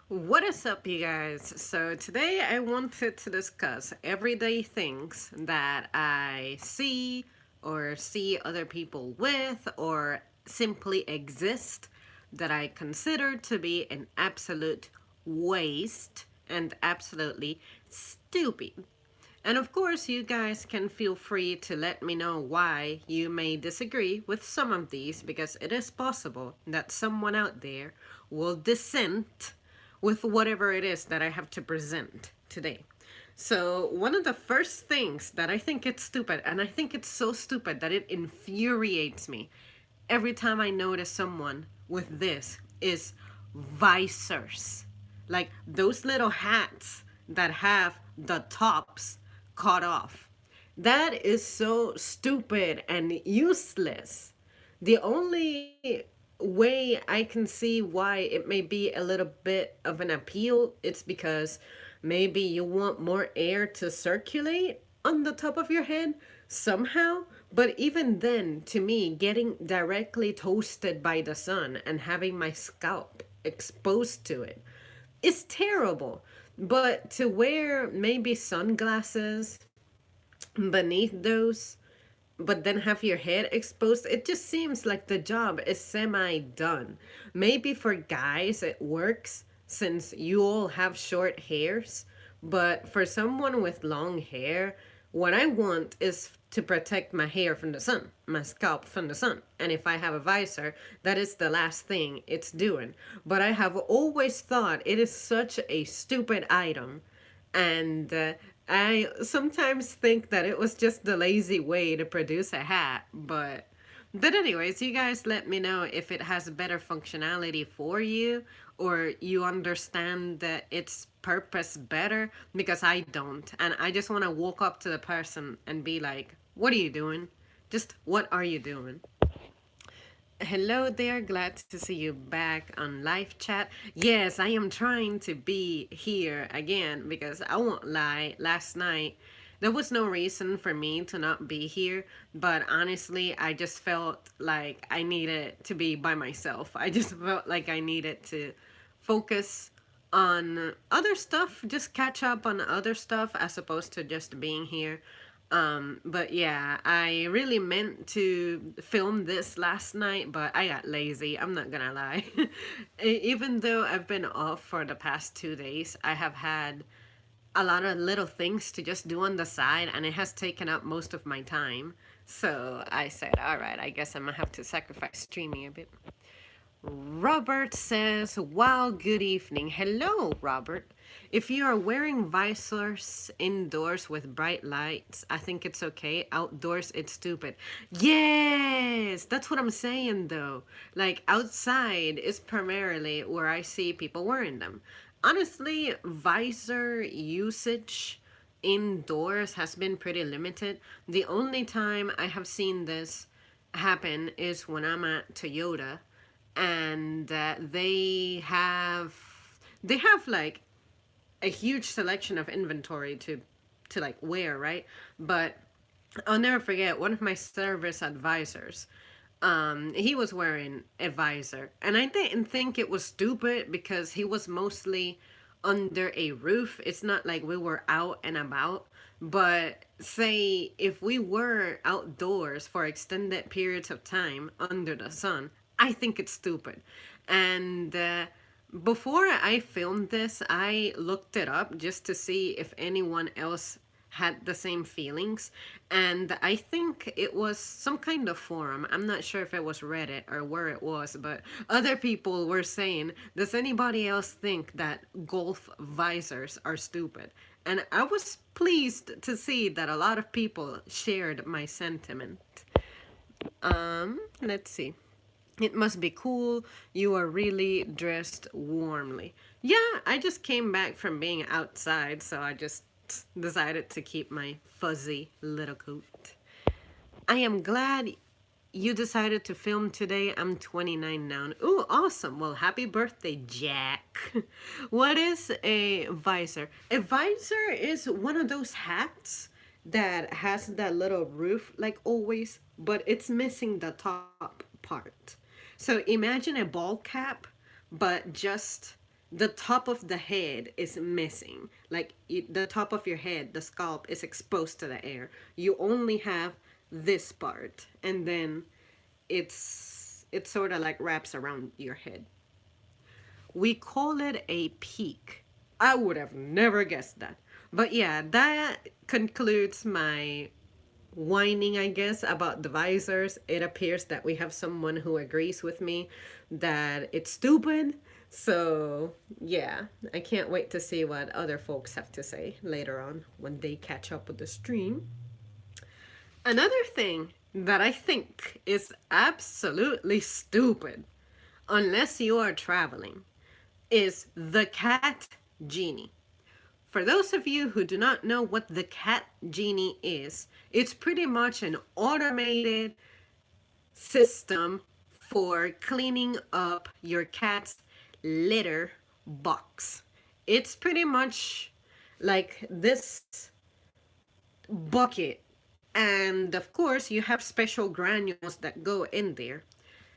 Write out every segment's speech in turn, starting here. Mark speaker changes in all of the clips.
Speaker 1: What is up, you guys? So, today I wanted to discuss everyday things that I see or see other people with or simply exist that I consider to be an absolute waste and absolutely stupid. And of course, you guys can feel free to let me know why you may disagree with some of these because it is possible that someone out there will dissent with whatever it is that I have to present today. So, one of the first things that I think it's stupid, and I think it's so stupid that it infuriates me every time I notice someone with this, is visors. Like those little hats that have the tops cut off. That is so stupid and useless. The only way I can see why it may be a little bit of an appeal, it's because maybe you want more air to circulate on the top of your head somehow. But even then, to me, getting directly toasted by the sun and having my scalp exposed to it is terrible. But to wear maybe sunglasses beneath those, but then have your head exposed, it just seems like the job is semi done. Maybe for guys it works since you all have short hairs, but for someone with long hair, what I want is to protect my hair from the sun, my scalp from the sun. And if I have a visor, that is the last thing it's doing. But I have always thought it is such a stupid item, and I sometimes think that it was just the lazy way to produce a hat, but anyways, you guys let me know if it has better functionality for you or you understand that its purpose better, because I don't. And I just want to walk up to the person and be like, "What are you doing? Just what are you doing?" Hello there, glad to see you back on live chat. Yes, I am trying to be here again because I won't lie, last night there was no reason for me to not be here, but honestly, I just felt like I needed to be by myself. I just felt like I needed to focus on other stuff, just catch up on other stuff as opposed to just being here. But yeah, I really meant to film this last night, but I got lazy. I'm not gonna lie. Even though I've been off for the past 2 days, I have had a lot of little things to just do on the side, and it has taken up most of my time. So I said, all right, I guess I'm gonna have to sacrifice streaming a bit. Robert says, wow, good evening. Hello, Robert. If you are wearing visors indoors with bright lights, I think it's okay. Outdoors, it's stupid. Yes, that's what I'm saying though. Like, outside is primarily where I see people wearing them. Honestly, visor usage indoors has been pretty limited. The only time I have seen this happen is when I'm at Toyota, and they have like a huge selection of inventory to like wear, right? But I'll never forget one of my service advisors. He was wearing a visor, and I didn't think it was stupid because he was mostly under a roof. It's not like we were out and about. But say if we were outdoors for extended periods of time under the sun, I think it's stupid. And before I filmed this, I looked it up just to see if anyone else had the same feelings. And I think it was some kind of forum. I'm not sure if it was Reddit or where it was, but other people were saying, does anybody else think that golf visors are stupid? And I was pleased to see that a lot of people shared my sentiment. Let's see. It must be cool. You are really dressed warmly. Yeah, I just came back from being outside, so I just decided to keep my fuzzy little coat. I am glad you decided to film today. I'm 29 now. Ooh, awesome. Well, happy birthday, Jack. What is a visor? A visor is one of those hats that has that little roof, like always, but it's missing the top part. So imagine a ball cap, but just the top of the head is missing. Like the top of your head, the scalp is exposed to the air. You only have this part, and then it sort of like wraps around your head. We call it a peak. I would have never guessed that. But yeah, that concludes my whining, I guess, about the visors. It appears that we have someone who agrees with me that it's stupid. So, yeah, I can't wait to see what other folks have to say later on when they catch up with the stream. Another thing that I think is absolutely stupid, unless you are traveling, is the cat genie. For those of you who do not know what the cat genie is, it's pretty much an automated system for cleaning up your cat's litter box. It's pretty much like this bucket, and of course, you have special granules that go in there.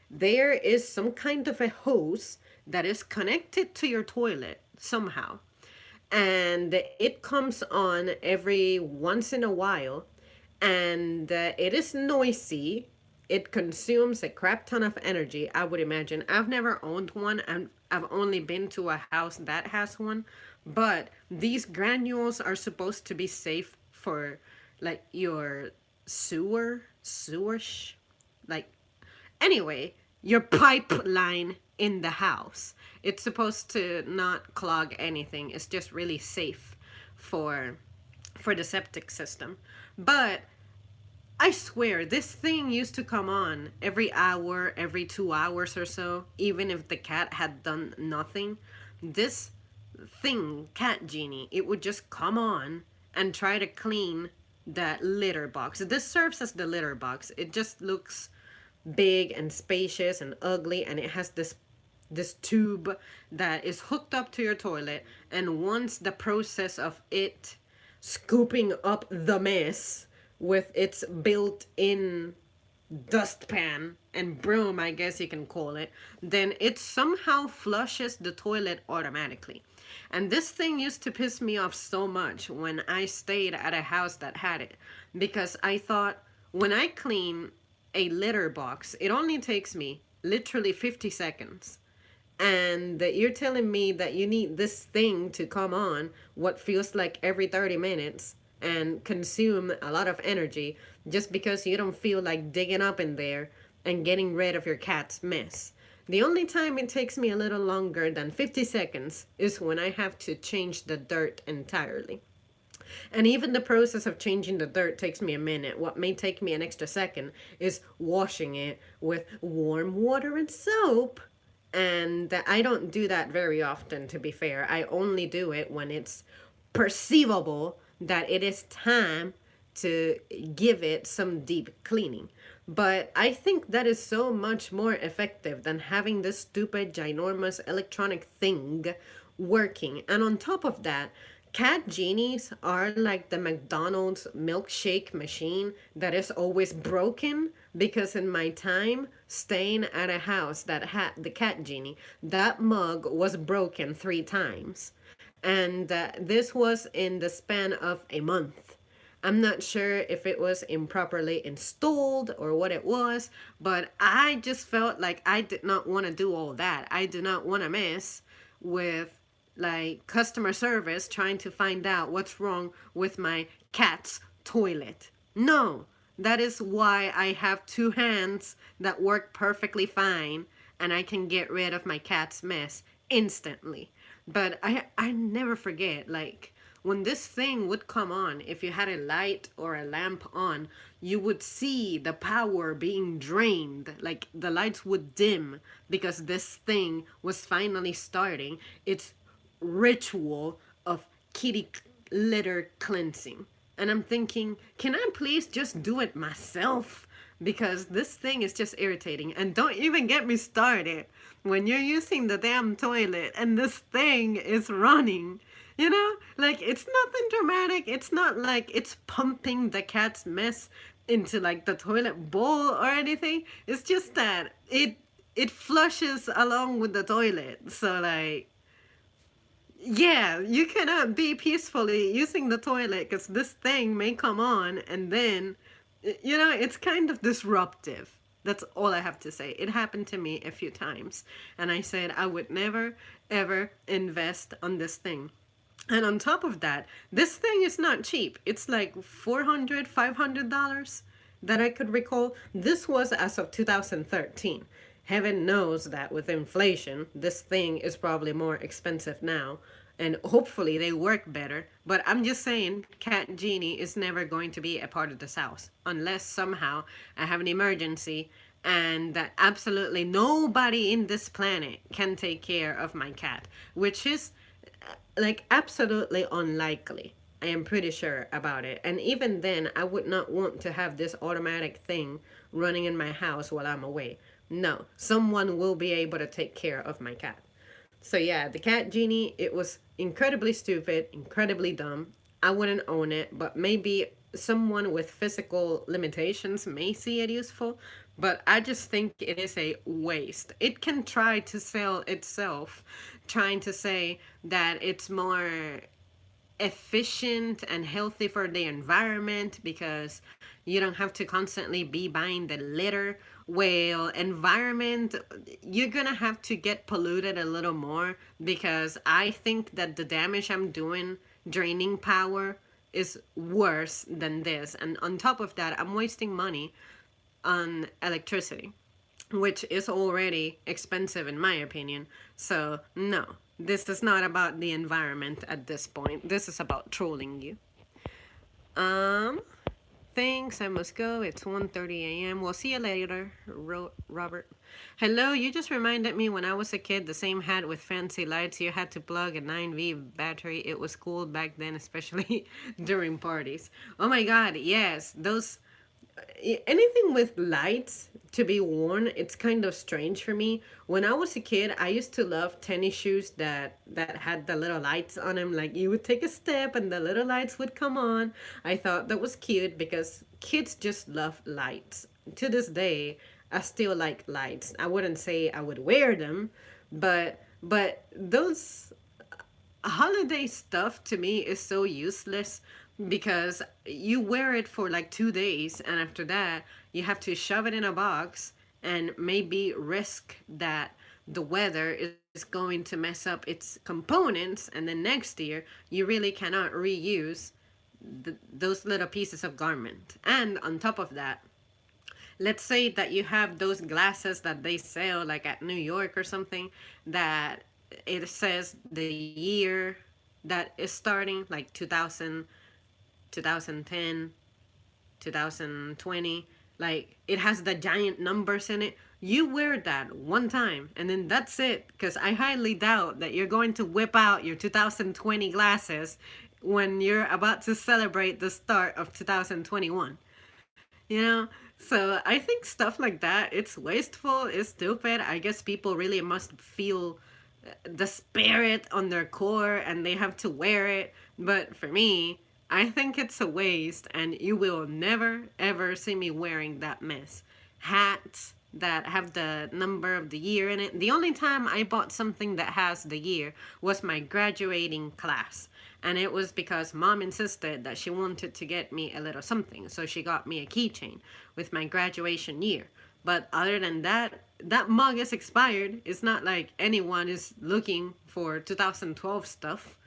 Speaker 1: There is some kind of a hose that is connected to your toilet somehow, and it comes on every once in a while, and it is noisy. It consumes a crap ton of energy, I would imagine. I've never owned one, and I've only been to a house that has one, but these granules are supposed to be safe for like your sewers, like, anyway, your pipeline in the house. It's supposed to not clog anything. It's just really safe for the septic system. But I swear, this thing used to come on every hour, every 2 hours or so, even if the cat had done nothing. This thing, Cat Genie, it would just come on and try to clean that litter box. This serves as the litter box. It just looks big and spacious and ugly, and it has this tube that is hooked up to your toilet, and once the process of it scooping up the mess with its built-in dustpan and broom, I guess you can call it, then it somehow flushes the toilet automatically. And this thing used to piss me off so much when I stayed at a house that had it, because I thought, when I clean a litter box, it only takes me literally 50 seconds. And that you're telling me that you need this thing to come on what feels like every 30 minutes and consume a lot of energy just because you don't feel like digging up in there and getting rid of your cat's mess. The only time it takes me a little longer than 50 seconds is when I have to change the dirt entirely. And even the process of changing the dirt takes me a minute. What may take me an extra second is washing it with warm water and soap. And I don't do that very often, to be fair. I only do it when it's perceivable that it is time to give it some deep cleaning. But I think that is so much more effective than having this stupid, ginormous electronic thing working. And on top of that, Cat Genies are like the McDonald's milkshake machine that is always broken, because in my time staying at a house that had the Cat Genie, that mug was broken 3 times. And this was in the span of a month. I'm not sure if it was improperly installed or what it was, but I just felt like I did not want to do all that. I do not want to mess with like customer service trying to find out what's wrong with my cat's toilet. No, that is why I have 2 hands that work perfectly fine, and I can get rid of my cat's mess instantly. But I never forget, like, when this thing would come on, if you had a light or a lamp on, you would see the power being drained. Like the lights would dim because this thing was finally starting its ritual of kitty litter cleansing. And I'm thinking, can I please just do it myself? Because this thing is just irritating. And don't even get me started when you're using the damn toilet and this thing is running. You know, like, it's nothing dramatic. It's not like it's pumping the cat's mess into like the toilet bowl or anything. It's just that it flushes along with the toilet. So like, Yeah, you cannot be peacefully using the toilet because this thing may come on and then, it's kind of disruptive. That's all I have to say. It happened to me a few times, and I said I would never, ever invest on this thing. And on top of that, this thing is not cheap. It's like $400, $500 that I could recall. This was as of 2013. Heaven knows that with inflation, this thing is probably more expensive now. And hopefully they work better. But I'm just saying, Cat Genie is never going to be a part of this house unless somehow I have an emergency and that absolutely nobody in this planet can take care of my cat, which is like absolutely unlikely. I am pretty sure about it. And even then, I would not want to have this automatic thing running in my house while I'm away. No, someone will be able to take care of my cat. So yeah, the Cat Genie, it was incredibly stupid, incredibly dumb. I wouldn't own it, but maybe someone with physical limitations may see it useful, but I just think it is a waste. It can try to sell itself, trying to say that it's more efficient and healthy for the environment because you don't have to constantly be buying the litter. Well, environment, you're gonna have to get polluted a little more because I think that the damage I'm doing draining power is worse than this. And on top of that, I'm wasting money on electricity, which is already expensive in my opinion. So, no, this is not about the environment at this point. This is about trolling you. Um, Thanks, I must go. It's 1:30 a.m. We'll see you later, Robert. Hello, you just reminded me when I was a kid, the same hat with fancy lights. You had to plug a 9V battery. It was cool back then, especially during parties. Oh my god, yes. Those anything with lights to be worn, it's kind of strange for me. When I was a kid, I used to love tennis shoes that had the little lights on them. Like you would take a step and the little lights would come on. I thought that was cute because kids just love lights. To this day, I still like lights. I wouldn't say I would wear them, but those holiday stuff to me is so useless because you wear it for like 2 days and after that you have to shove it in a box and maybe risk that the weather is going to mess up its components, and then next year you really cannot reuse those little pieces of garment. And on top of that, let's say that you have those glasses that they sell like at New York or something, that it says the year that is starting like 2000, 2010, 2020, like it has the giant numbers in it. You wear that one time and then that's it, because I highly doubt that you're going to whip out your 2020 glasses when you're about to celebrate the start of 2021, you know? So I think stuff like that, it's wasteful, it's stupid. I guess people really must feel the spirit on their core and they have to wear it. But for me, I think it's a waste, and you will never ever see me wearing that mess. Hats that have the number of the year in it. The only time I bought something that has the year was my graduating class. And it was because mom insisted that she wanted to get me a little something. So she got me a keychain with my graduation year. But other than that, that mug is expired. It's not like anyone is looking for 2012 stuff.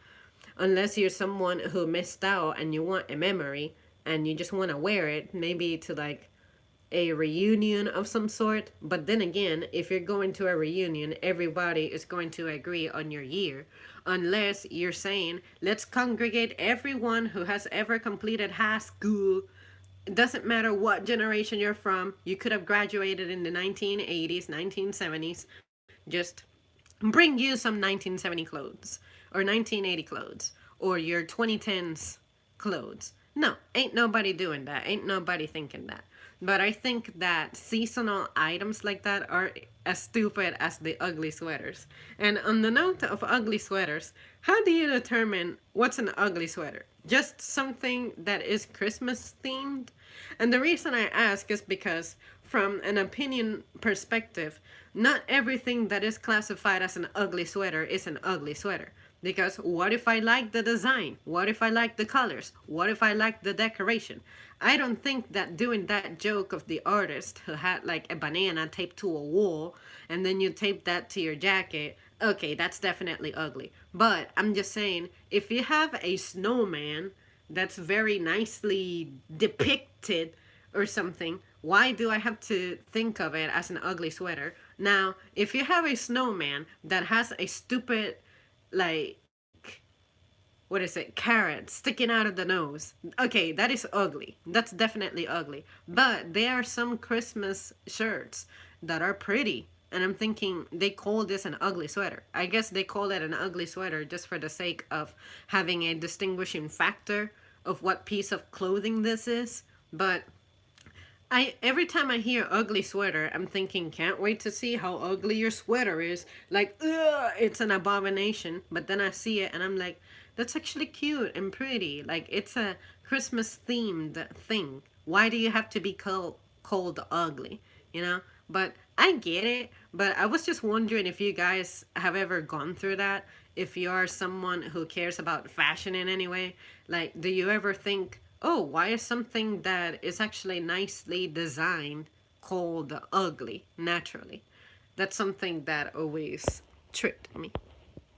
Speaker 1: Unless you're someone who missed out and you want a memory and you just want to wear it, maybe to like a reunion of some sort. But then again, if you're going to a reunion, everybody is going to agree on your year. Unless you're saying, let's congregate everyone who has ever completed high school. It doesn't matter what generation you're from. You could have graduated in the 1980s, 1970s. Just bring you some 1970 clothes or 1980 clothes or your 2010s clothes. No, ain't nobody doing that. Ain't nobody thinking that. But I think that seasonal items like that are as stupid as the ugly sweaters. And on the note of ugly sweaters, how do you determine what's an ugly sweater? Just something that is Christmas themed? And the reason I ask is because from an opinion perspective, not everything that is classified as an ugly sweater is an ugly sweater. Because what if I like the design? What if I like the colors? What if I like the decoration? I don't think that doing that joke of the artist who had like a banana taped to a wall and then you tape that to your jacket, okay, that's definitely ugly. But I'm just saying, if you have a snowman that's very nicely depicted or something, why do I have to think of it as an ugly sweater? Now, if you have a snowman that has a stupid, like, what is it, carrot sticking out of the nose, okay, that is ugly. That's definitely ugly. But there are some Christmas shirts that are pretty. And I'm thinking they call this an ugly sweater. I guess they call it an ugly sweater just for the sake of having a distinguishing factor of what piece of clothing this is. But I every time I hear ugly sweater, I'm thinking, can't wait to see how ugly your sweater is. Like, ugh, it's an abomination. But then I see it and I'm like, that's actually cute and pretty. Like, it's a Christmas themed thing. Why do you have to be called ugly? You know? But I get it. But I was just wondering if you guys have ever gone through that. If you are someone who cares about fashion in any way. Like, do you ever think, oh, why is something that is actually nicely designed called ugly naturally? That's something that always tripped me.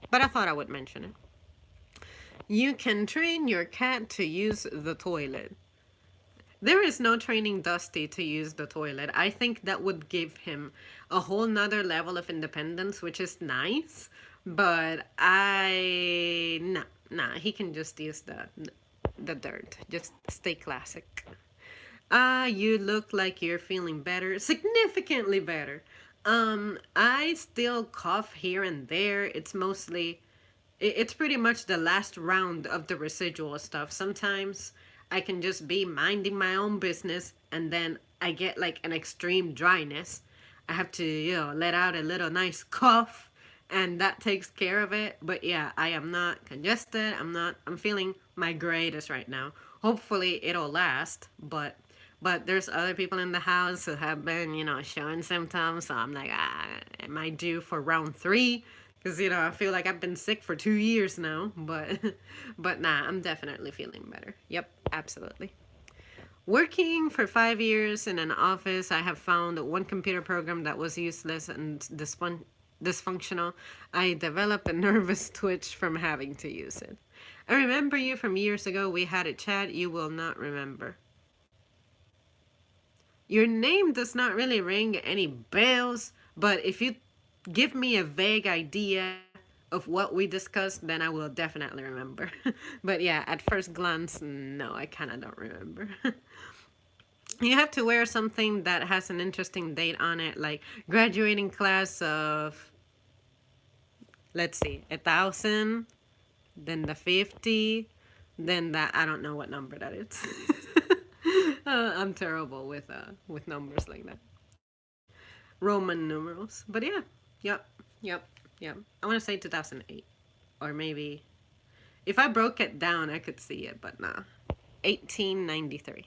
Speaker 1: But I thought I would mention it. You can train your cat to use the toilet. There is no training Dusty to use the toilet. I think that would give him a whole nother level of independence, which is nice. But nah, he can just use the dirt. Just stay classic. Ah, you look like you're feeling better, significantly better. I still cough here and there. It's mostly, it's pretty much the last round of the residual stuff. Sometimes I can just be minding my own business and then I get like an extreme dryness. I have to, let out a little nice cough and that takes care of it. But yeah, I am not congested. I'm feeling my greatest right now. Hopefully it'll last, but there's other people in the house who have been, showing symptoms. So I'm like, am I due for round 3? Because, I feel like I've been sick for 2 years now. But, but nah, I'm definitely feeling better. Yep, absolutely. Working for 5 years in an office, I have found one computer program that was useless and dysfunctional. I developed a nervous twitch from having to use it. I remember you from years ago. We had a chat you will not remember. Your name does not really ring any bells, but if you give me a vague idea of what we discussed, then I will definitely remember. But yeah, at first glance, no, I kind of don't remember. You have to wear something that has an interesting date on it, like graduating class of, let's see, 1,000, then the 50, then that, I don't know what number that is. I'm terrible with numbers like that. Roman numerals. But yeah, yep. I want to say 2008. Or maybe, if I broke it down, I could see it, but nah. 1893.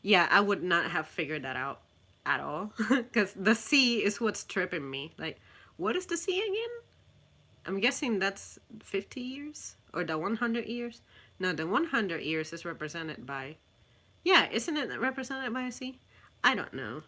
Speaker 1: Yeah, I would not have figured that out at all. Because the C is what's tripping me. Like, what is the C again? I'm guessing that's 50 years? Or the 100 years? No, the 100 years is represented by... Yeah, isn't it represented by a C? I don't know.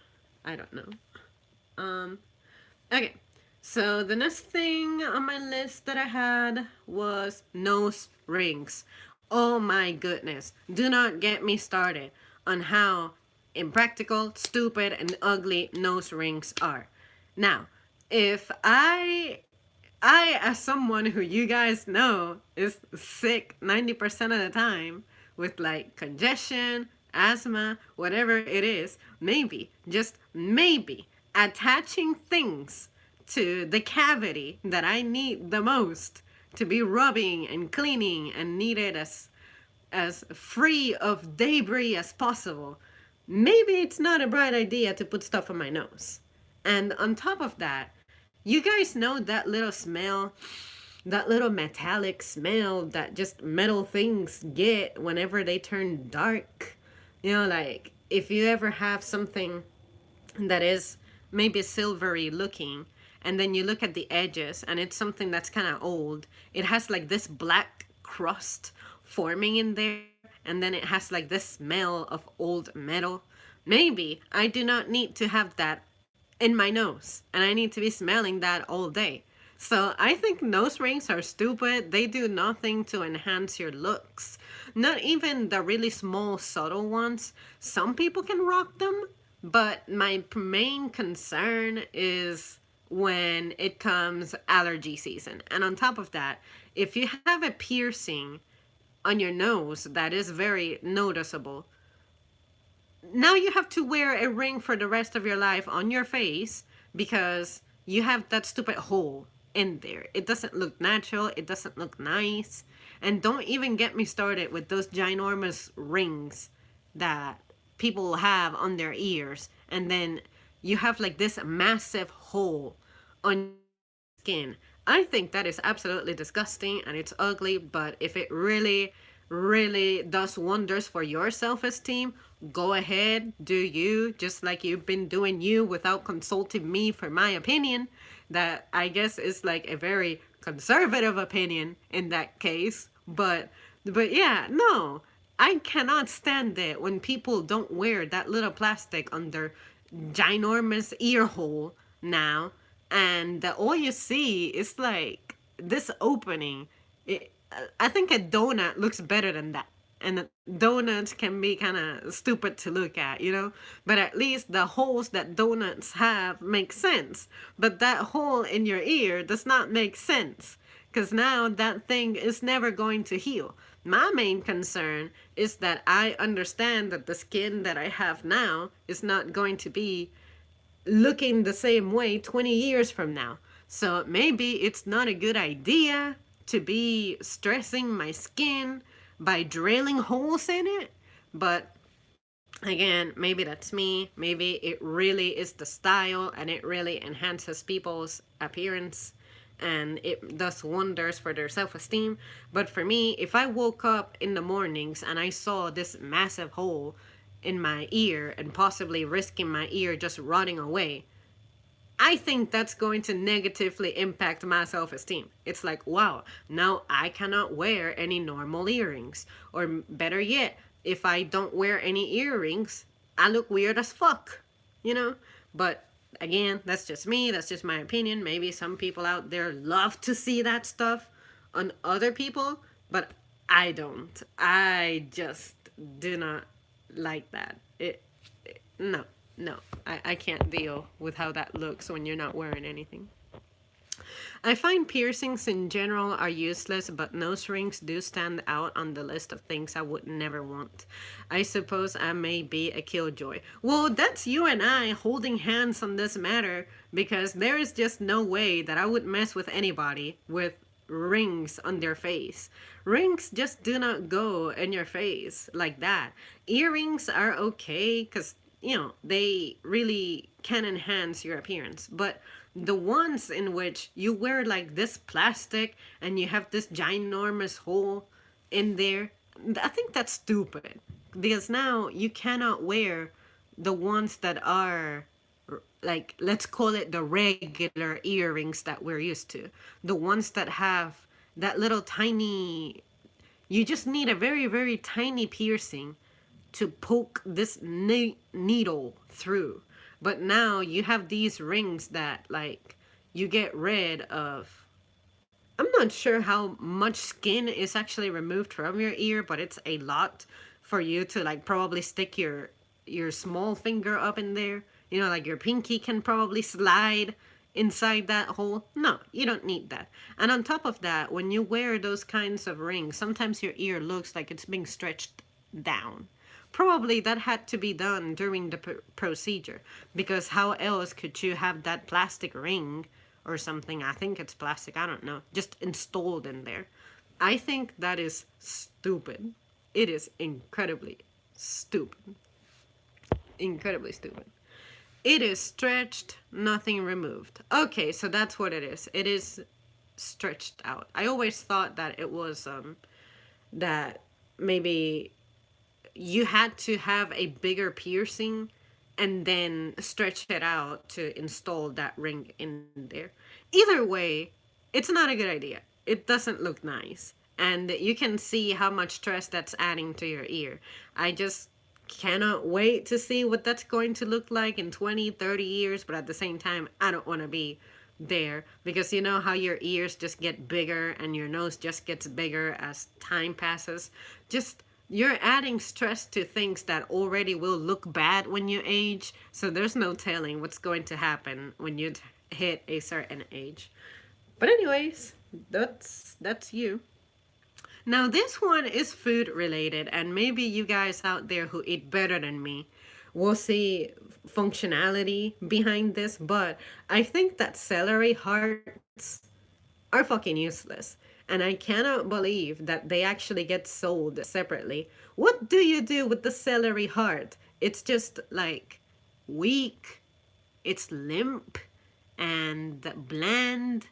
Speaker 1: Okay. So the next thing on my list that I had was nose rings. Oh my goodness. Do not get me started on how impractical, stupid, and ugly nose rings are. Now, if I as someone who you guys know is sick 90% of the time with like congestion, asthma, whatever it is, maybe, just maybe, attaching things to the cavity that I need the most to be rubbing and cleaning and need it as free of debris as possible, maybe it's not a bright idea to put stuff on my nose. And on top of that, you guys know that little smell, that little metallic smell that just metal things get whenever they turn dark. Like if you ever have something that is maybe silvery looking, and then you look at the edges and it's something that's kind of old, it has like this black crust forming in there, and then it has like this smell of old metal. Maybe I do not need to have that in my nose, and I need to be smelling that all day. So I think nose rings are stupid. They do nothing to enhance your looks. Not even the really small, subtle ones. Some people can rock them, but my main concern is when it comes allergy season. And on top of that, if you have a piercing on your nose that is very noticeable, now you have to wear a ring for the rest of your life on your face because you have that stupid hole in there. It doesn't look natural, it doesn't look nice. And don't even get me started with those ginormous rings that people have on their ears, and then you have like this massive hole on skin. I think that is absolutely disgusting and it's ugly, but if it really, really does wonders for your self esteem, go ahead, do you, just like you've been doing you without consulting me for my opinion. That I guess is like a very conservative opinion in that case. But yeah, no. I cannot stand it when people don't wear that little plastic on their ginormous ear hole now, and all you see is like this opening. I think a donut looks better than that. And donuts can be kind of stupid to look at, you know? But at least the holes that donuts have make sense. But that hole in your ear does not make sense. Because now that thing is never going to heal. My main concern is that I understand that the skin that I have now is not going to be looking the same way 20 years from now. So maybe it's not a good idea to be stressing my skin by drilling holes in it. But again, maybe that's me. Maybe it really is the style and it really enhances people's appearance and it does wonders for their self-esteem. But for me, if I woke up in the mornings and I saw this massive hole in my ear and possibly risking my ear just rotting away, I think that's going to negatively impact my self esteem. It's like, wow, now I cannot wear any normal earrings. Or better yet, if I don't wear any earrings, I look weird as fuck, you know? But again, that's just me, that's just my opinion. Maybe some people out there love to see that stuff on other people, but I don't. I just do not like that. No, no, I can't deal with how that looks when you're not wearing anything. I find piercings in general are useless, but nose rings do stand out on the list of things I would never want. I suppose I may be a killjoy. Well, that's you and I holding hands on this matter, because there is just no way that I would mess with anybody with rings on their face. Rings just do not go in your face like that. Earrings are okay because, you know, they really can enhance your appearance. But the ones in which you wear like this plastic and you have this ginormous hole in there, I think that's stupid. Because now you cannot wear the ones that are like, let's call it the regular earrings that we're used to. The ones that have that little tiny, you just need a very, very tiny piercing to poke this needle through. But now you have these rings that like you get rid of. I'm not sure how much skin is actually removed from your ear, but it's a lot for you to like probably stick your small finger up in there. You know, like your pinky can probably slide inside that hole. No, you don't need that. And on top of that, when you wear those kinds of rings, sometimes your ear looks like it's being stretched down. Probably that had to be done during the procedure, because how else could you have that plastic ring or something? I think it's plastic, I don't know, just installed in there. I think that is stupid. It is incredibly stupid. Incredibly stupid. It is stretched, nothing removed. Okay, so that's what it is. It is stretched out. I always thought that it was that maybe you had to have a bigger piercing and then stretch it out to install that ring in there. Either way, it's not a good idea. It doesn't look nice. And you can see how much stress that's adding to your ear. I just cannot wait to see what that's going to look like in 20, 30 years. But at the same time, I don't want to be there because you know how your ears just get bigger and your nose just gets bigger as time passes. Just you're adding stress to things that already will look bad when you age. So there's no telling what's going to happen when you hit a certain age. But anyways, that's you. Now this one is food related, and maybe you guys out there who eat better than me will see functionality behind this, but I think that celery hearts are fucking useless. And I cannot believe that they actually get sold separately. What do you do with the celery heart? It's just like weak, it's limp, and bland,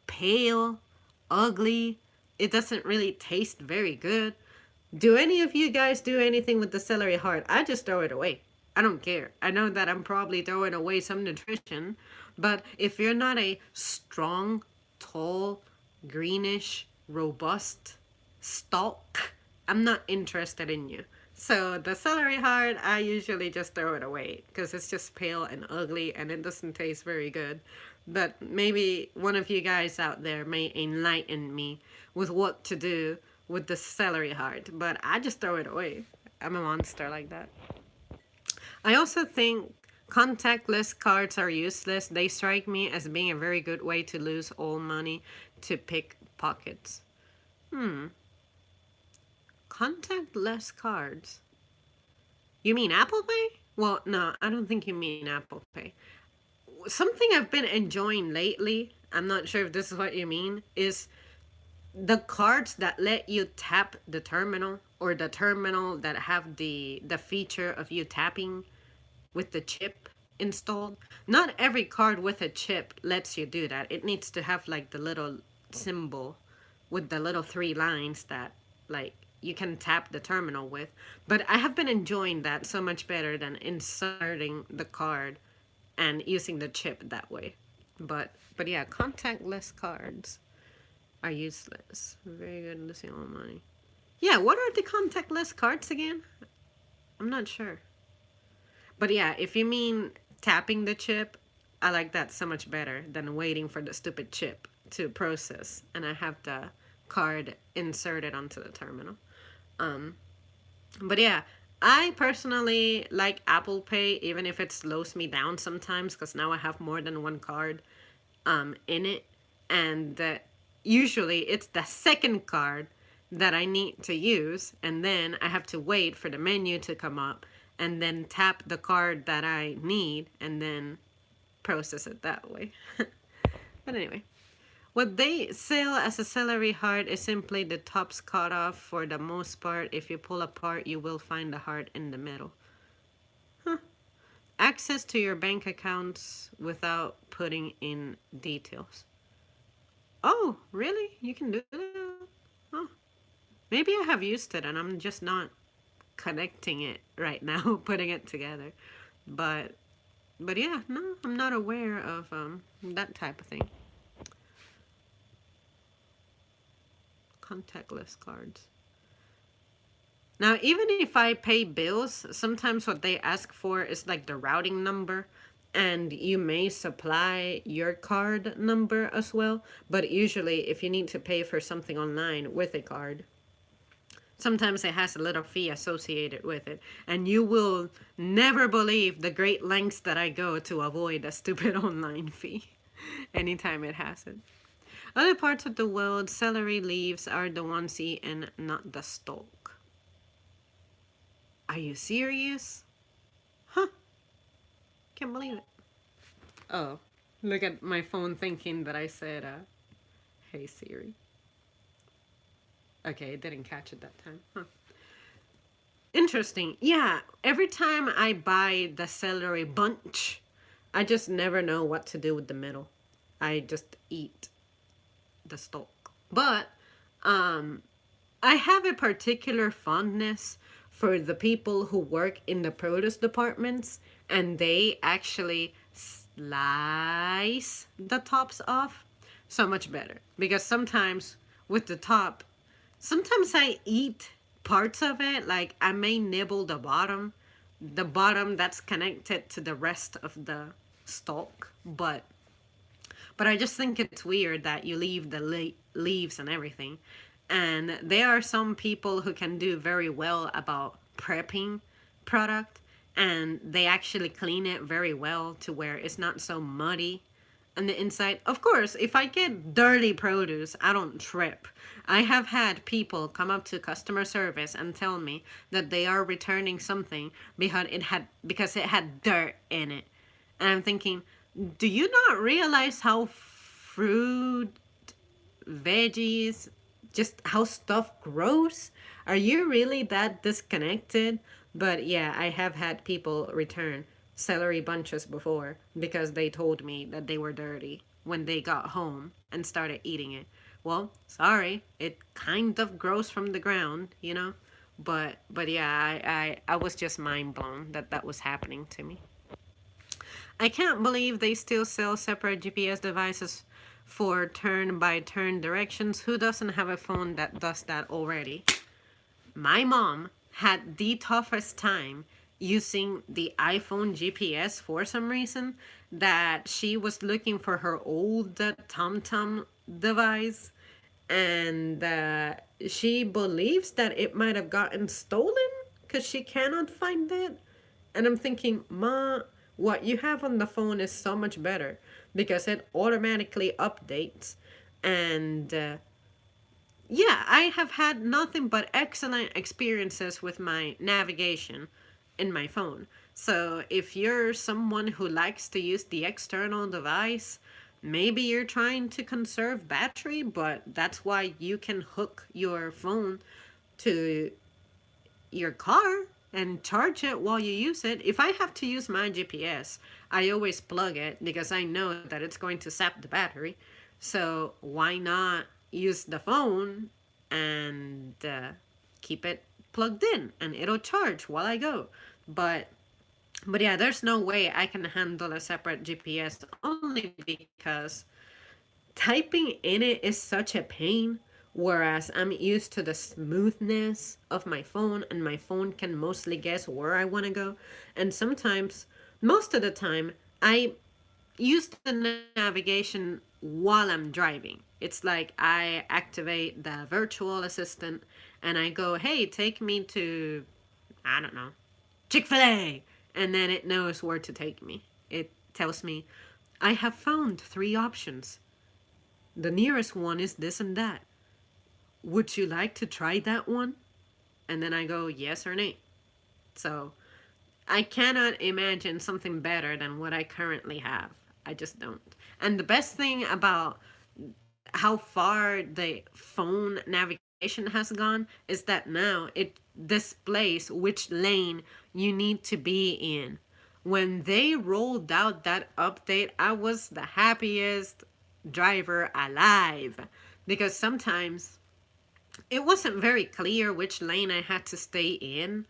Speaker 1: pale, ugly. It doesn't really taste very good. Do any of you guys do anything with the celery heart? I just throw it away. I don't care. I know that I'm probably throwing away some nutrition, but if you're not a strong, tall, greenish, robust stalk, I'm not interested in you. So the celery heart, I usually just throw it away because it's just pale and ugly and it doesn't taste very good. But maybe one of you guys out there may enlighten me with what to do with the celery heart. But I just throw it away. I'm a monster like that. I also think contactless cards are useless. They strike me as being a very good way to lose all money to pick pockets. Contactless cards. You mean Apple Pay? Well, no, I don't think you mean Apple Pay. Something I've been enjoying lately, I'm not sure if this is what you mean, is the cards that let you tap the terminal or the terminal that have the feature of you tapping with the chip installed. Not every card with a chip lets you do that. It needs to have like the little symbol with the little three lines that like you can tap the terminal with. But I have been enjoying that so much better than inserting the card and using the chip that way. But yeah, contactless cards are useless. Very good losing all money. Yeah, what are the contactless cards again? I'm not sure. But yeah, if you mean tapping the chip, I like that so much better than waiting for the stupid chip to process and I have the card inserted onto the terminal. But yeah, I personally like Apple Pay even if it slows me down sometimes because now I have more than one card in it, and usually it's the second card that I need to use, and then I have to wait for the menu to come up and then tap the card that I need and then process it that way. But anyway, what they sell as a celery heart is simply the tops cut off for the most part. If you pull apart, you will find the heart in the middle. Huh. Access to your bank accounts without putting in details. Oh, really? You can do that? Oh, maybe I have used it and I'm just not connecting it right now, putting it together. But but yeah, no, I'm not aware of that type of thing. Contactless cards. Now, even if I pay bills, sometimes what they ask for is like the routing number, and you may supply your card number as well. But usually, if you need to pay for something online with a card, sometimes it has a little fee associated with it. And you will never believe the great lengths that I go to avoid a stupid online fee anytime it has it. Other parts of the world, celery leaves are the ones eaten, not the stalk. Are you serious? Huh. Can't believe it. Oh, look at my phone thinking that I said, hey Siri. Okay, it didn't catch it that time. Huh. Interesting. Yeah, every time I buy the celery bunch, I just never know what to do with the middle. I just eat the stalk. But I have a particular fondness for the people who work in the produce departments, and they actually slice the tops off, so much better. Because sometimes with the top, sometimes I eat parts of it, like I may nibble the bottom that's connected to the rest of the stalk, but I just think it's weird that you leave the leaves and everything. And there are some people who can do very well about prepping product, and they actually clean it very well to where it's not so muddy on the inside. Of course, if I get dirty produce, I don't trip. I have had people come up to customer service and tell me that they are returning something because it had dirt in it. And I'm thinking, do you not realize how fruit, veggies, just how stuff grows? Are you really that disconnected? But yeah, I have had people return celery bunches before because they told me that they were dirty when they got home and started eating it. Well, sorry, it kind of grows from the ground, you know? But yeah, I was just mind blown that that was happening to me. I can't believe they still sell separate GPS devices for turn by turn directions. Who doesn't have a phone that does that already? My mom had the toughest time using the iPhone GPS for some reason, that she was looking for her old TomTom device, and she believes that it might have gotten stolen because she cannot find it. And I'm thinking, Ma, what you have on the phone is so much better because it automatically updates. And yeah, I have had nothing but excellent experiences with my navigation in my phone. So if you're someone who likes to use the external device, maybe you're trying to conserve battery, but that's why you can hook your phone to your car and charge it while you use it. If I have to use my GPS, I always plug it because I know that it's going to sap the battery. So why not use the phone and keep it plugged in and it'll charge while I go. But yeah, there's no way I can handle a separate GPS only because typing in it is such a pain. Whereas I'm used to the smoothness of my phone, and my phone can mostly guess where I want to go. And sometimes, most of the time, I use the navigation while I'm driving. It's like I activate the virtual assistant and I go, hey, take me to, I don't know, Chick-fil-A. And then it knows where to take me. It tells me, I have found 3 options. The nearest one is this and that. Would you like to try that one? And then I go, yes or nay. So I cannot imagine something better than what I currently have. I just don't. And the best thing about how far the phone navigation has gone is that now it displays which lane you need to be in. When they rolled out that update, I was the happiest driver alive because sometimes it wasn't very clear which lane I had to stay in.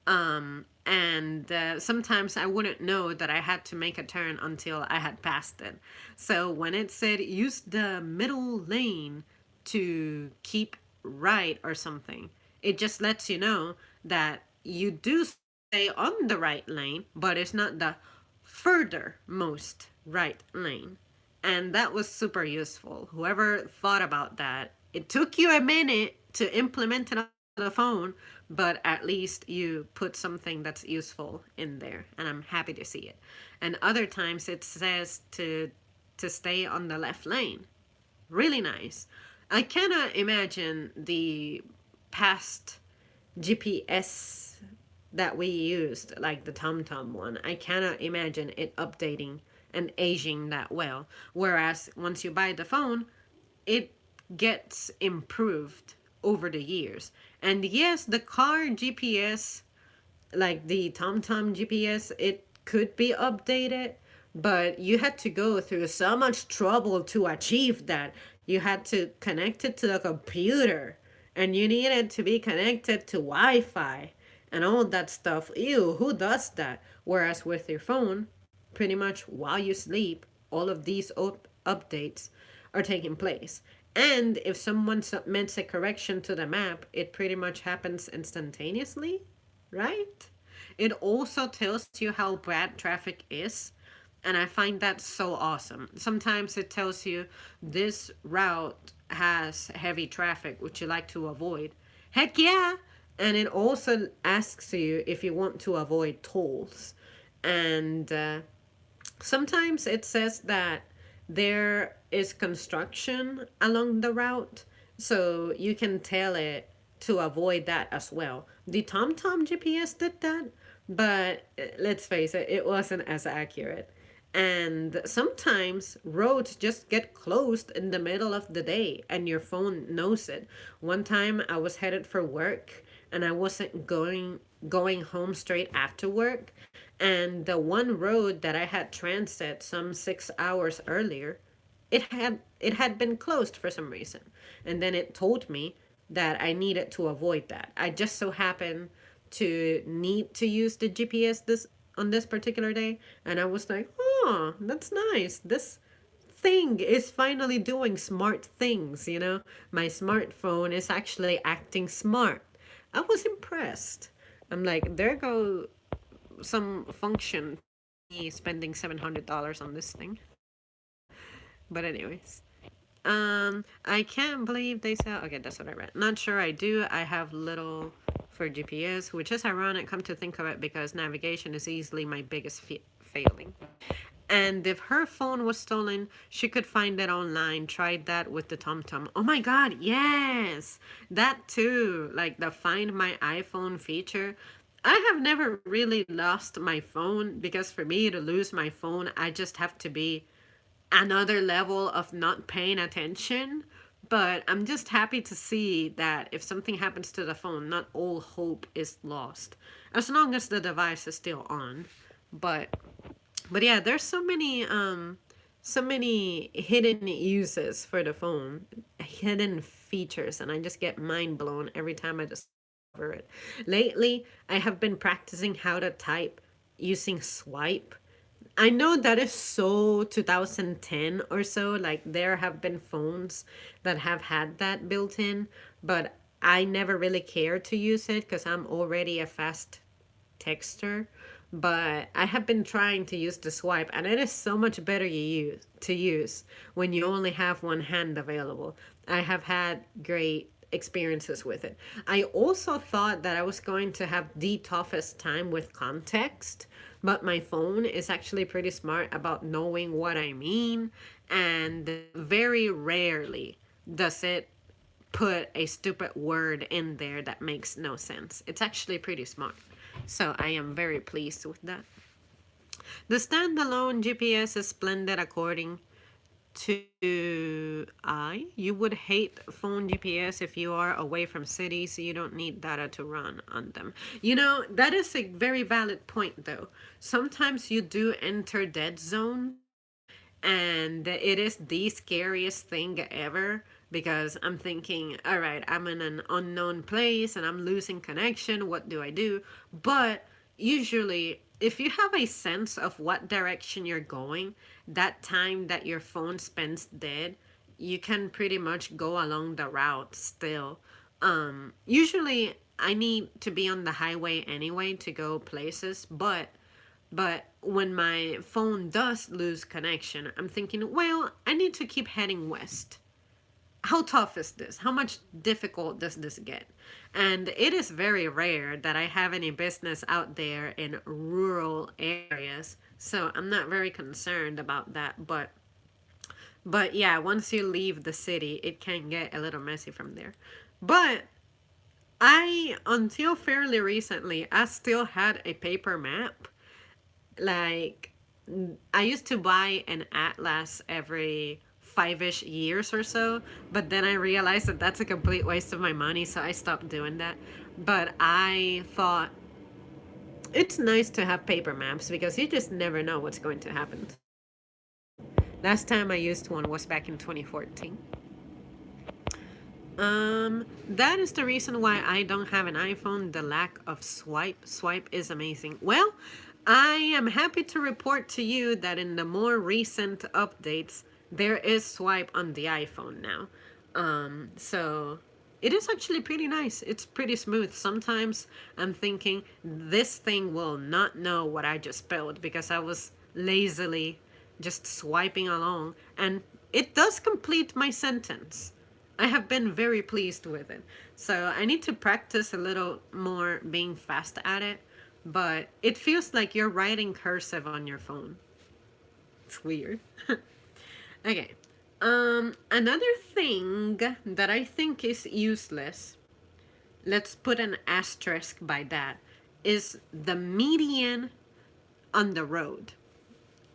Speaker 1: And sometimes I wouldn't know that I had to make a turn until I had passed it. So when it said use the middle lane to keep right or something, it just lets you know that you do stay on the right lane, but it's not the furthermost right lane. And that was super useful. Whoever thought about that, it took you a minute to implement it on the phone, but at least you put something that's useful in there, and I'm happy to see it. And other times it says to stay on the left lane. Really nice. I cannot imagine the past GPS that we used, like the TomTom one. I cannot imagine it updating and aging that well. Whereas once you buy the phone, it gets improved over the years. And yes, the car GPS, like the TomTom GPS, it could be updated, but you had to go through so much trouble to achieve that. You had to connect it to the computer, and you needed to be connected to Wi Fi. and all that stuff. Ew, who does that? Whereas with your phone, pretty much while you sleep, all of these updates are taking place. And if someone submits a correction to the map, it pretty much happens instantaneously, right? It also tells you how bad traffic is. And I find that so awesome. Sometimes it tells you this route has heavy traffic, which you like to avoid. Heck yeah! And it also asks you if you want to avoid tolls. And sometimes it says that there is construction along the route, so you can tell it to avoid that as well. The TomTom GPS did that, but let's face it, it wasn't as accurate. And sometimes roads just get closed in the middle of the day and your phone knows it. One time I was headed for work and I wasn't going home straight after work, and the one road that I had transit some 6 hours earlier, it had been closed for some reason. And then it told me that I needed to avoid that. I just so happened to need to use the GPS this on this particular day, and I was like, "Oh, that's nice. This thing is finally doing smart things, you know? My smartphone is actually acting smart." I was impressed. I'm like, there go some function me spending $700 on this thing. But anyways, I can't believe they sell. Okay, that's what I read. Not sure I do. I have little for GPS, which is ironic. Come to think of it, because navigation is easily my biggest failing. And if her phone was stolen, she could find it online. Tried that with the TomTom. Oh my God, yes, that too. Like the Find My iPhone feature. I have never really lost my phone, because for me to lose my phone, I just have to be another level of not paying attention. But I'm just happy to see that if something happens to the phone, not all hope is lost, as long as the device is still on. But yeah, there's so many hidden uses for the phone, hidden features, and I just get mind blown every time I discover it. Lately, I have been practicing how to type using swipe. I know that is so 2010 or so. Like, there have been phones that have had that built in, but I never really cared to use it because I'm already a fast texter. But I have been trying to use the swipe, and it is so much better to use when you only have one hand available. I have had great experiences with it. I also thought that I was going to have the toughest time with context, but my phone is actually pretty smart about knowing what I mean, and very rarely does it put a stupid word in there that makes no sense. It's actually pretty smart. So I am very pleased with that. The standalone GPS is splendid according to I. You would hate phone GPS if you are away from cities, so you don't need data to run on them. You know, that is a very valid point though. Sometimes you do enter dead zone, and it is the scariest thing ever, because I'm thinking, all right, I'm in an unknown place and I'm losing connection. What do I do? But usually, if you have a sense of what direction you're going, that time that your phone spends dead, you can pretty much go along the route still. Usually, I need to be on the highway anyway to go places, but when my phone does lose connection, I'm thinking, well, I need to keep heading west. How tough is this? How much difficult does this get? And it is very rare that I have any business out there in rural areas, so I'm not very concerned about that. But yeah, once you leave the city, it can get a little messy from there. But I, until fairly recently, I still had a paper map. Like, I used to buy an atlas every 5-ish years or so, but then I realized that that's a complete waste of my money, so I stopped doing that. But I thought it's nice to have paper maps because you just never know what's going to happen. Last time I used one was back in 2014. That is the reason why I don't have an iPhone. The lack of swipe. Swipe is amazing. Well, I am happy to report to you that in the more recent updates, there is swipe on the iPhone now. So it is actually pretty nice. It's pretty smooth. Sometimes I'm thinking this thing will not know what I just spelled because I was lazily just swiping along, and it does complete my sentence. I have been very pleased with it. So I need to practice a little more being fast at it, but it feels like you're writing cursive on your phone. It's weird. Okay. Another thing that I think is useless, let's put an asterisk by that, is the median on the road.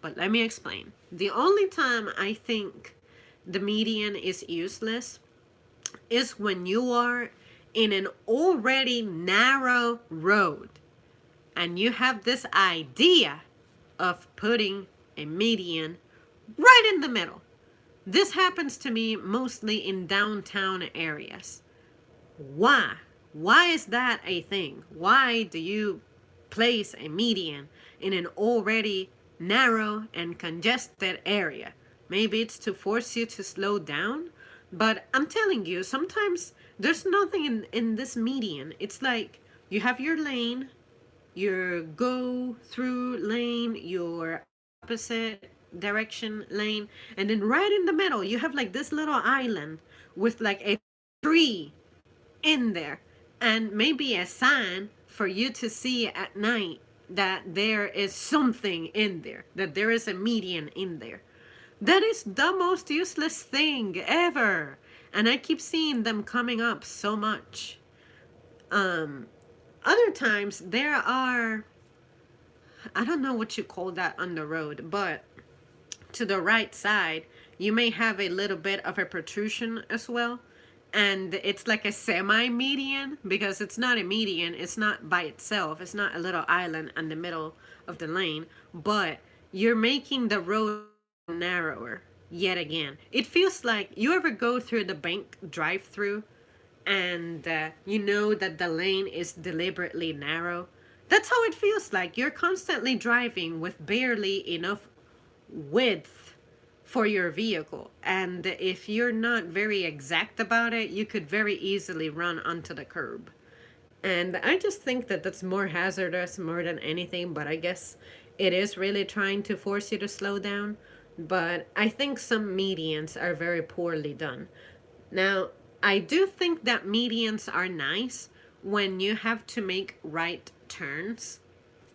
Speaker 1: But let me explain. The only time I think the median is useless is when you are in an already narrow road and you have this idea of putting a median right in the middle. This happens to me mostly in downtown areas. Why? Why is that a thing? Why do you place a median in an already narrow and congested area? Maybe it's to force you to slow down, but I'm telling you, sometimes there's nothing in this median. It's like you have your lane, your go through lane, your opposite direction lane, and then right in the middle, you have like this little island with like a tree in there, and maybe a sign for you to see at night that there is something in there, that there is a median in there. That is the most useless thing ever. And I keep seeing them coming up so much. Other times there are, I don't know what you call that on the road, but to the right side, you may have a little bit of a protrusion as well. And it's like a semi-median because it's not a median. It's not by itself. It's not a little island in the middle of the lane. But you're making the road narrower yet again. It feels like you ever go through the bank drive-through and you know that the lane is deliberately narrow. That's how it feels like. You're constantly driving with barely enough width for your vehicle. And if you're not very exact about it, you could very easily run onto the curb. And I just think that that's more hazardous more than anything, but I guess it is really trying to force you to slow down. But I think some medians are very poorly done. Now, I do think that medians are nice when you have to make right turns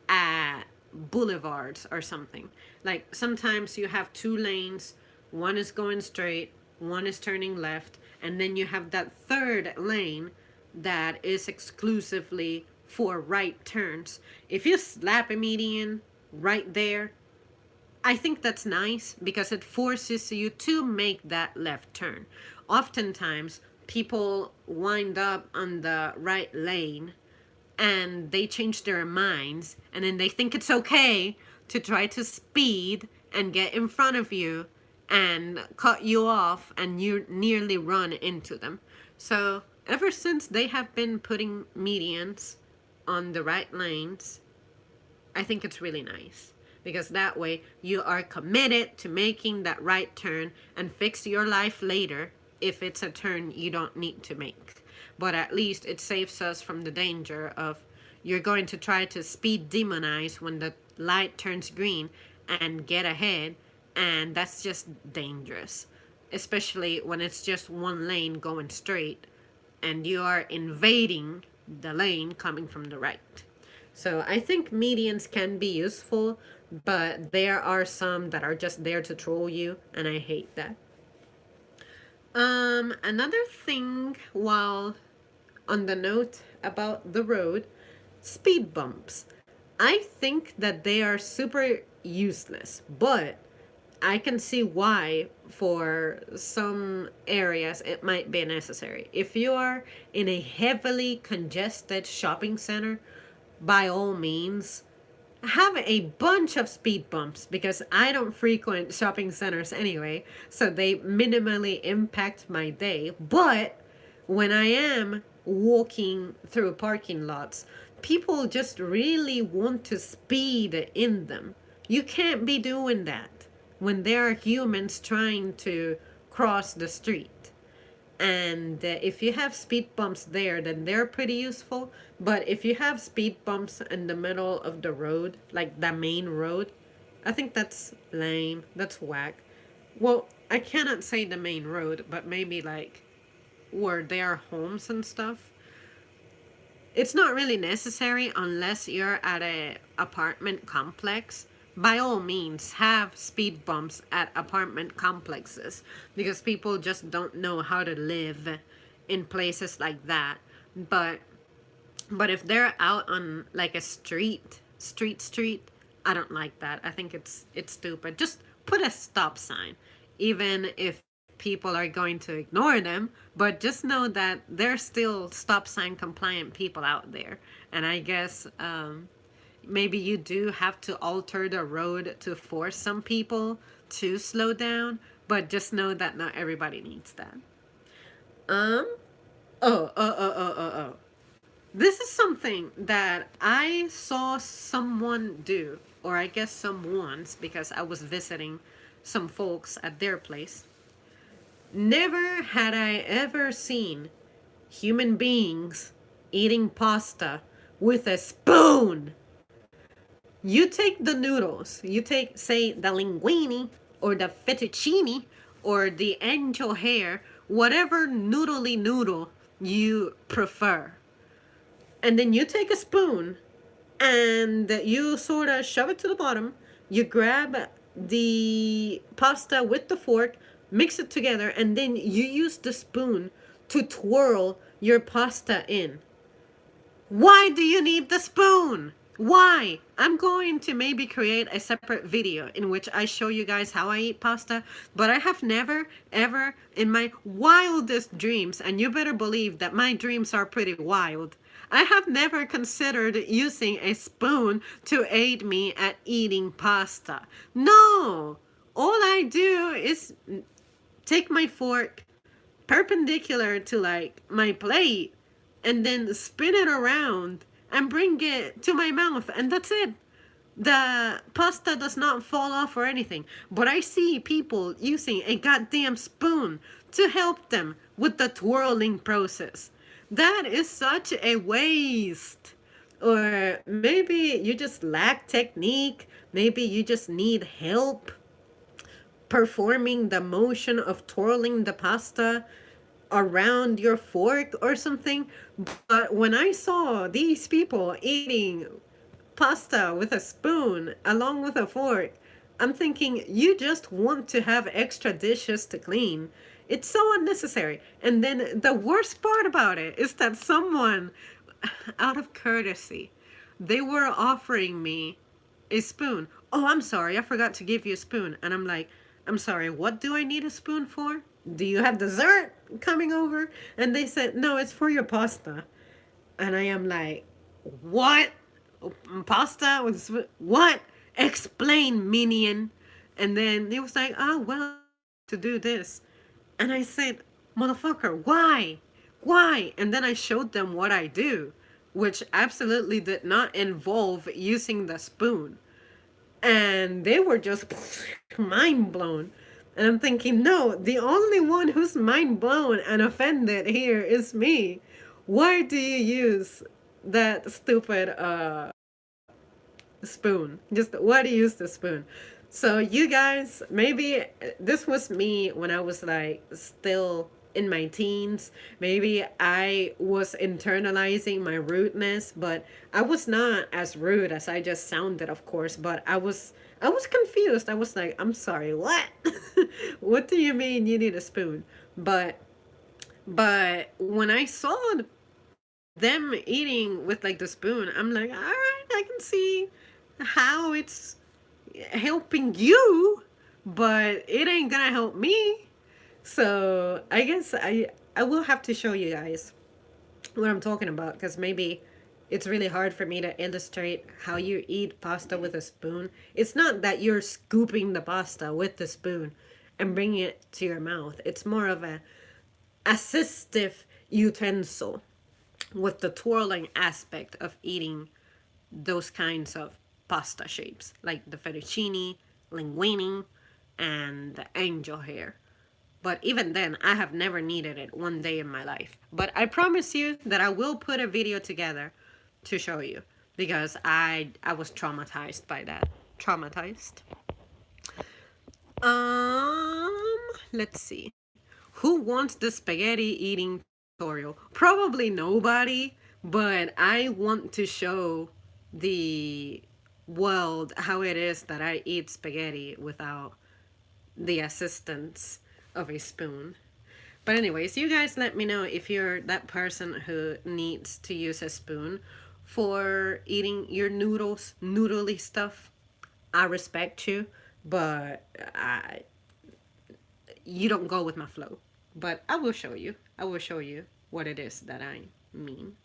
Speaker 1: at boulevards or something. Like sometimes you have two lanes, one is going straight, one is turning left, and then you have that third lane that is exclusively for right turns. If you slap a median right there, I think that's nice because it forces you to make that left turn. Oftentimes, people wind up on the right lane and they change their minds and then they think it's okay to try to speed and get in front of you and cut you off and you nearly run into them. So ever since they have been putting medians on the right lanes, I think it's really nice because that way you are committed to making that right turn and fix your life later if it's a turn you don't need to make. But at least it saves us from the danger of you're going to try to speed demonize when the light turns green and get ahead, and that's just dangerous, especially when it's just one lane going straight and you are invading the lane coming from the right. So I think medians can be useful, but there are some that are just there to troll you, and I hate that. Another thing, while on the note about the road, speed bumps. I think that they are super useless, but I can see why for some areas it might be necessary. If you are in a heavily congested shopping center, by all means, have a bunch of speed bumps because I don't frequent shopping centers anyway, so they minimally impact my day. But when I am walking through parking lots, people just really want to speed in them. You can't be doing that when there are humans trying to cross the street. And if you have speed bumps there, then they're pretty useful. But if you have speed bumps in the middle of the road, like the main road, I think that's lame. That's whack. Well, I cannot say the main road, but maybe like where there are homes and stuff. It's not really necessary unless you're at a apartment complex. By all means, have speed bumps at apartment complexes because people just don't know how to live in places like that. But but if they're out on like a street, I don't like that. I think it's stupid. Just put a stop sign, even if people are going to ignore them. But just know that there's still stop sign compliant people out there, and I guess maybe you do have to alter the road to force some people to slow down. But just know that not everybody needs that. Um. Oh. This is something that I saw someone do, or I guess someone's, because I was visiting some folks at their place. Never had I ever seen human beings eating pasta with a spoon. You take the noodles, you take, say, the linguine or the fettuccine or the angel hair, whatever noodly noodle you prefer. And then you take a spoon and you sort of shove it to the bottom. You grab the pasta with the fork, mix it together, and then you use the spoon to twirl your pasta in. Why do you need the spoon? Why? I'm going to maybe create a separate video in which I show you guys how I eat pasta, but I have never, ever in my wildest dreams, and you better believe that my dreams are pretty wild, I have never considered using a spoon to aid me at eating pasta. No! All I do is take my fork perpendicular to like my plate and then spin it around and bring it to my mouth, and that's it. The pasta does not fall off or anything, but I see people using a goddamn spoon to help them with the twirling process. That is such a waste. Or maybe you just lack technique, maybe you just need help performing the motion of twirling the pasta around your fork or something. But when I saw these people eating pasta with a spoon along with a fork, I'm thinking you just want to have extra dishes to clean. It's so unnecessary. And then the worst part about it is that someone, out of courtesy, they were offering me a spoon. Oh, I'm sorry, I forgot to give you a spoon. And I'm like, I'm sorry, what do I need a spoon for? Do you have dessert coming over? And they said, no, it's for your pasta. And I am like, what? Pasta with what? Explain, minion. And then he was like, oh, well, to do this. And I said, motherfucker, why? Why? And then I showed them what I do, which absolutely did not involve using the spoon. And they were just mind blown. And I'm thinking, no, the only one who's mind blown and offended here is me. Why do you use that stupid spoon? Just why do you use the spoon? So you guys, maybe this was me when I was like still in my teens. Maybe I was internalizing my rudeness, but I was not as rude as I just sounded, of course, but I was confused. I was like, I'm sorry, what? What do you mean you need a spoon? But when I saw them eating with like the spoon, I'm like, all right, I can see how it's helping you, but it ain't gonna help me. So I guess I will have to show you guys what I'm talking about because maybe it's really hard for me to illustrate how you eat pasta with a spoon. It's not that you're scooping the pasta with the spoon and bringing it to your mouth. It's more of a assistive utensil with the twirling aspect of eating those kinds of pasta shapes, like the fettuccine, linguine, and the angel hair. But even then, I have never needed it one day in my life. But I promise you that I will put a video together to show you because I was traumatized by that. Traumatized. Let's see. Who wants the spaghetti eating tutorial? Probably nobody, but I want to show the world how it is that I eat spaghetti without the assistance of a spoon. But anyways, you guys let me know if you're that person who needs to use a spoon for eating your noodles, noodly stuff. I respect you, but you don't go with my flow. But I will show you. I will show you what it is that I mean.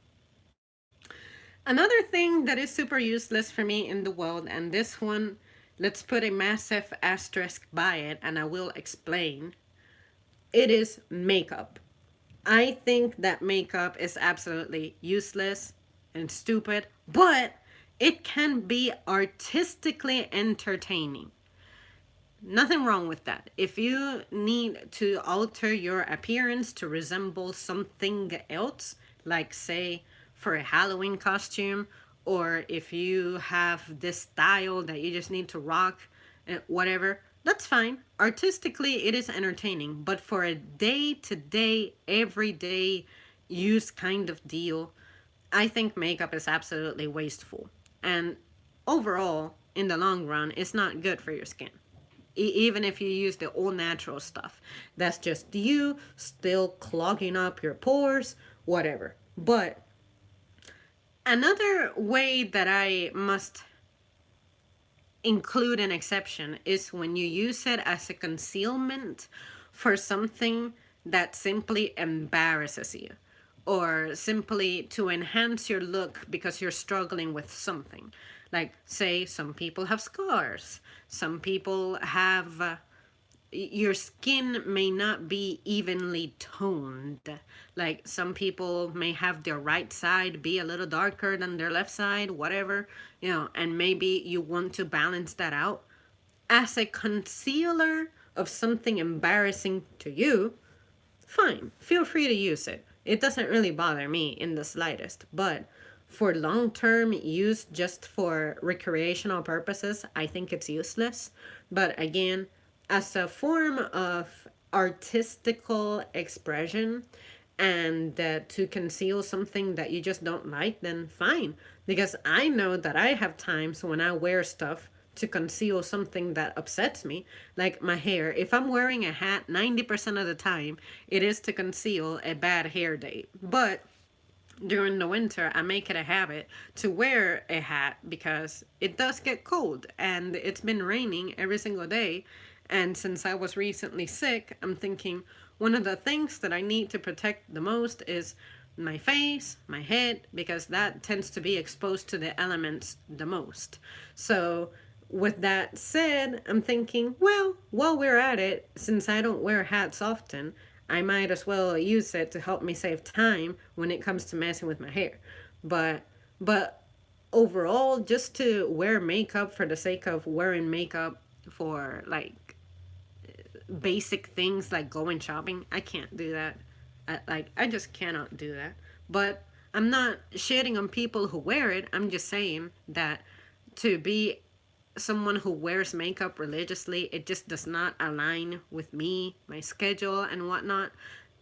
Speaker 1: Another thing that is super useless for me in the world, and this one, let's put a massive asterisk by it, and I will explain. It is makeup. I think that makeup is absolutely useless and stupid, but it can be artistically entertaining. Nothing wrong with that. If you need to alter your appearance to resemble something else, like say for a Halloween costume, or if you have this style that you just need to rock, whatever, that's fine. Artistically, it is entertaining, but for a day to day, everyday use kind of deal, I think makeup is absolutely wasteful. And overall, in the long run, it's not good for your skin. Even if you use the all natural stuff, that's just you still clogging up your pores, whatever. But another way that I must include an exception is when you use it as a concealment for something that simply embarrasses you, or simply to enhance your look because you're struggling with something. Like, say, some people have scars, some people have your skin may not be evenly toned. Like, some people may have their right side be a little darker than their left side, whatever, and maybe you want to balance that out. As a concealer of something embarrassing to you, fine, feel free to use it. It doesn't really bother me in the slightest, but for long term use, just for recreational purposes, I think it's useless. But again, as a form of artistical expression and to conceal something that you just don't like, then fine. Because I know that I have times when I wear stuff to conceal something that upsets me, like my hair. If I'm wearing a hat, 90% of the time, it is to conceal a bad hair day. But during the winter, I make it a habit to wear a hat because it does get cold and it's been raining every single day. And since I was recently sick, I'm thinking one of the things that I need to protect the most is my face, my head, because that tends to be exposed to the elements the most. So with that said, I'm thinking, well, while we're at it, since I don't wear hats often, I might as well use it to help me save time when it comes to messing with my hair. But overall, just to wear makeup for the sake of wearing makeup for like basic things like going shopping, I can't do that. I just cannot do that. But I'm not shitting on people who wear it. I'm just saying that to be someone who wears makeup religiously, it just does not align with me, my schedule, and whatnot.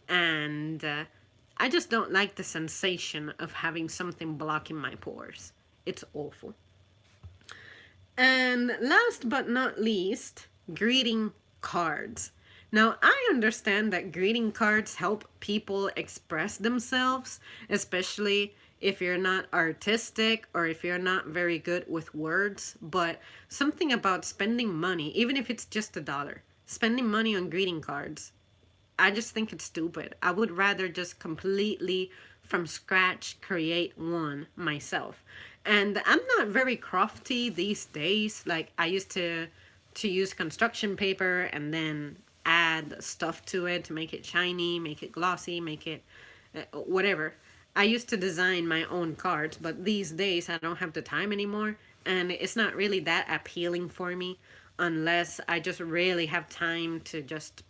Speaker 1: And I just don't like the sensation of having something blocking my pores. It's awful. And last but not least, greeting cards. Now, I understand that greeting cards help people express themselves, especially if you're not artistic or if you're not very good with words. But something about spending money, even if it's just $1, spending money on greeting cards, I just think it's stupid. I would rather just completely from scratch create one myself. And I'm not very crafty these days. Like, I used to use construction paper and then add stuff to it to make it shiny, make it glossy, make it whatever. I used to design my own cards, but these days I don't have the time anymore, and it's not really that appealing for me unless I just really have time to just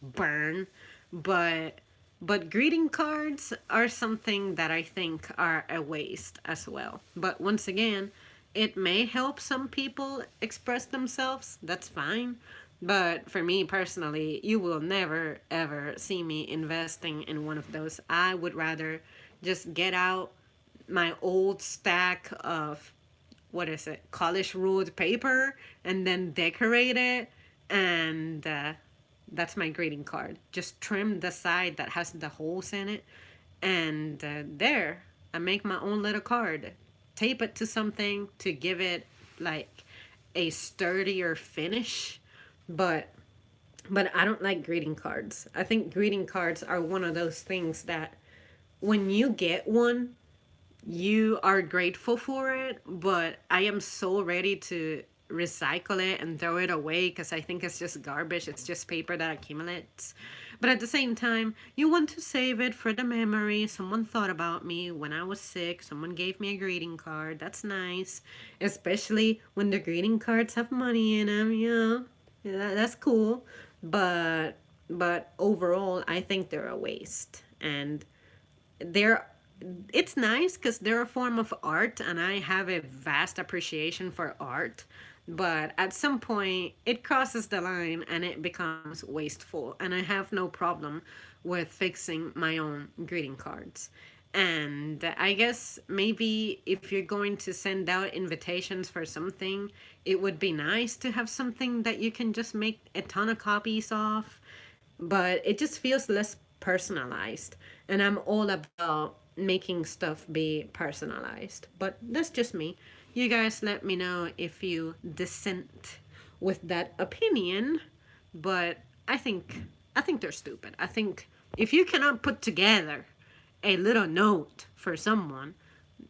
Speaker 1: burn. But greeting cards are something that I think are a waste as well. But once again, it may help some people express themselves. That's fine. But for me personally, you will never ever see me investing in one of those. I would rather just get out my old stack of, what is it, college ruled paper, and then decorate it, and that's my greeting card. Just trim the side that has the holes in it, and there, I make my own little card. Tape it to something to give it like a sturdier finish, but I don't like greeting cards. I think greeting cards are one of those things that when you get one, you are grateful for it, but I am so ready to recycle it and throw it away because I think it's just garbage. It's just paper that accumulates. But at the same time, you want to save it for the memory. Someone thought about me when I was sick. Someone gave me a greeting card. That's nice. Especially when the greeting cards have money in them. Yeah, that's cool. But overall, I think they're a waste. And they're it's nice because they're a form of art and I have a vast appreciation for art, but at some point it crosses the line and it becomes wasteful, and I have no problem with fixing my own greeting cards. And I guess maybe if you're going to send out invitations for something, it would be nice to have something that you can just make a ton of copies of, but it just feels less personalized. And I'm all about making stuff be personalized. But that's just me. You guys let me know if you dissent with that opinion. But I think they're stupid. I think if you cannot put together a little note for someone,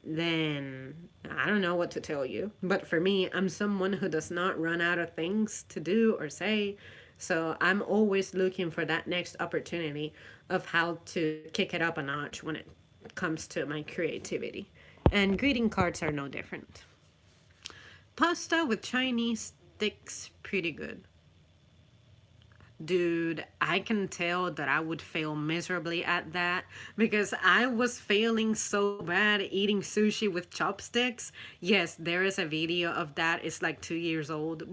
Speaker 1: then I don't know what to tell you. But for me, I'm someone who does not run out of things to do or say. So I'm always looking for that next opportunity of how to kick it up a notch when it comes to my creativity. And greeting cards are no different. Pasta with Chinese sticks, pretty good. Dude, I can tell that I would fail miserably at that because I was failing so bad eating sushi with chopsticks. Yes, there is a video of that. It's like 2 years old,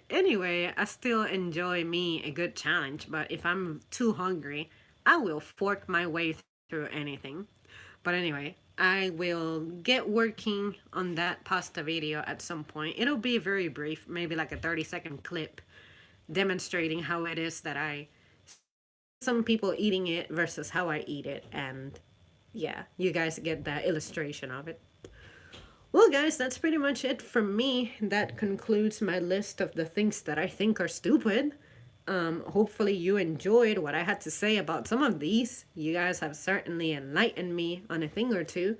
Speaker 1: anyway, I still enjoy me a good challenge. But if I'm too hungry, I will fork my way through anything. But anyway, I will get working on that pasta video at some point. It'll be very brief, maybe like a 30-second clip demonstrating how it is that I some people eating it versus how I eat it, and yeah, you guys get that illustration of it. Well, guys, that's pretty much it from me. That concludes my list of the things that I think are stupid. Hopefully, you enjoyed what I had to say about some of these. You guys have certainly enlightened me on a thing or two.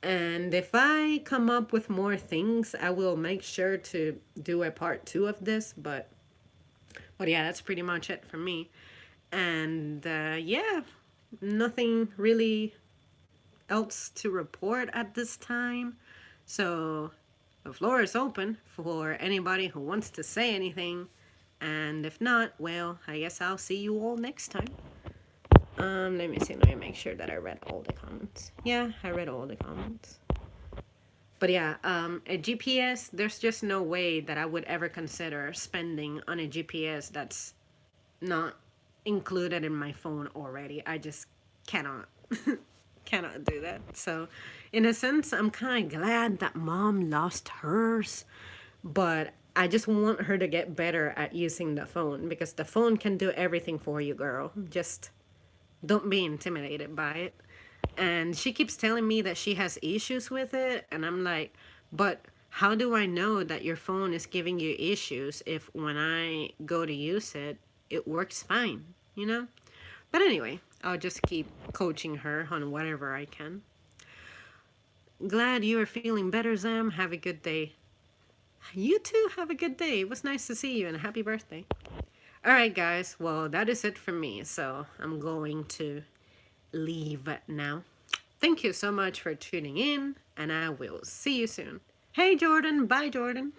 Speaker 1: And if I come up with more things, I will make sure to do a part two of this. But yeah, that's pretty much it for me. And yeah, nothing really else to report at this time. So the floor is open for anybody who wants to say anything. And if not, well, I guess I'll see you all next time. Let me see. Let me make sure that I read all the comments. Yeah, I read all the comments. But yeah, a GPS, there's just no way that I would ever consider spending on a GPS that's not included in my phone already. I just cannot. Cannot do that. So, in a sense, I'm kind of glad that mom lost hers, but I just want her to get better at using the phone because the phone can do everything for you, girl. Just don't be intimidated by it. And she keeps telling me that she has issues with it, and I'm like, but how do I know that your phone is giving you issues if when I go to use it, it works fine, you know? But anyway, I'll just keep coaching her on whatever I can. Glad you are feeling better, Zam. Have a good day. You too, have a good day. It was nice to see you, and happy birthday. Alright, guys. Well, that is it from me. So I'm going to leave now. Thank you so much for tuning in, and I will see you soon. Hey, Jordan. Bye, Jordan.